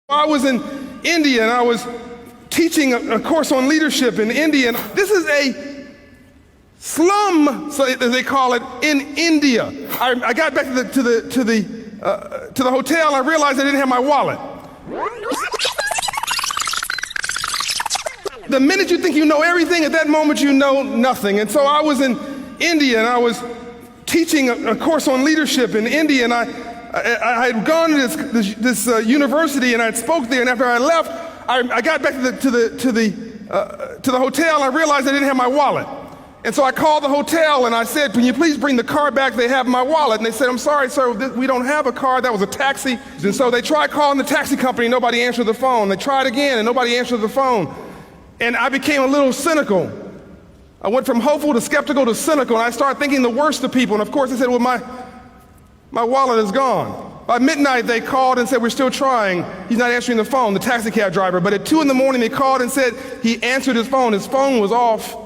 I was in India and I was teaching a course on leadership in India. And this is a slum, so as they call it, in India. I got back to the hotel and I realized I didn't have my wallet. The minute you think you know everything, at that moment you know nothing. And so I was in India and I was teaching a course on leadership in India, and I had gone to this university and I spoke there, and after I left, I got back to the hotel and I realized I didn't have my wallet. And so I called the hotel and I said, "Can you please bring the car back? They have my wallet." And they said, "I'm sorry, sir, we don't have a car. That was a taxi." And so they tried calling the taxi company, nobody answered the phone. They tried again and nobody answered the phone. And I became a little cynical. I went from hopeful to skeptical to cynical, and I started thinking the worst of people. And of course they said, "Well, my wallet is gone." By midnight, they called and said, "We're still trying. He's not answering the phone," the taxi cab driver. But at 2 in the morning, they called and said he answered his phone. His phone was off.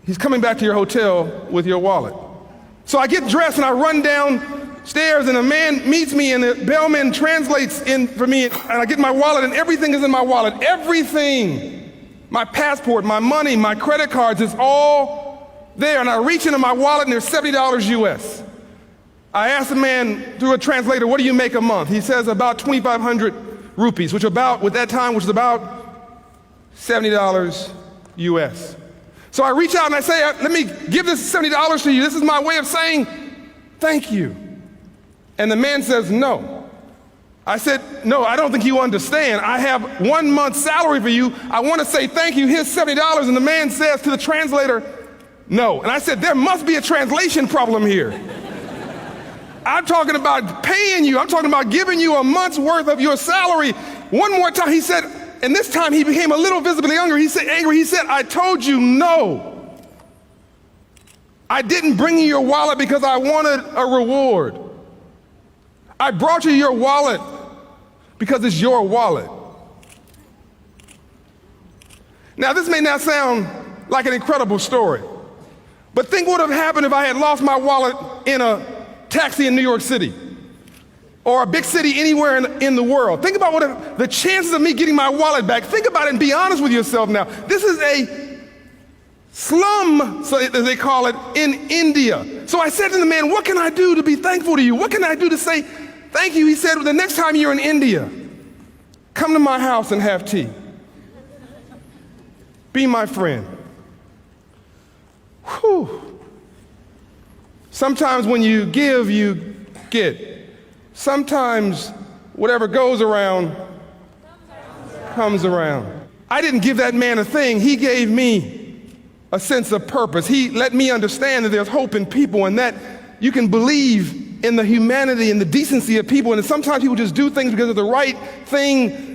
He's coming back to your hotel with your wallet. So I get dressed and I run downstairs, and a man meets me, and the bellman translates in for me, and I get my wallet, and everything is in my wallet. Everything. My passport, my money, my credit cards, it's all there. And I reach into my wallet and there's $70 US. I asked the man through a translator, "What do you make a month?" He says, "About 2,500 rupees, which at that time was about $70 US. So I reach out and I say, "Let me give this $70 to you. This is my way of saying thank you." And the man says, "No." I said, "No, I don't think you understand. I have 1 month's salary for you. I want to say thank you. Here's $70. And the man says to the translator, "No." And I said, "There must be a translation problem here. I'm talking about paying you. I'm talking about giving you a month's worth of your salary." One more time, he said, and this time he became a little visibly angry. He said, "I told you no. I didn't bring you your wallet because I wanted a reward. I brought you your wallet because it's your wallet." Now, this may not sound like an incredible story, but think what would have happened if I had lost my wallet in a taxi in New York City or a big city anywhere in the world. Think about what the chances of me getting my wallet back. Think about it and be honest with yourself now. This is a slum, so as they call it, in India. So I said to the man, "What can I do to be thankful to you? What can I do to say thank you?" He said, "Well, the next time you're in India, come to my house and have tea. Be my friend." Whew. Sometimes when you give, you get. Sometimes whatever goes around comes around. I didn't give that man a thing. He gave me a sense of purpose. He let me understand that there's hope in people, and that you can believe in the humanity and the decency of people, and that sometimes people just do things because of the right thing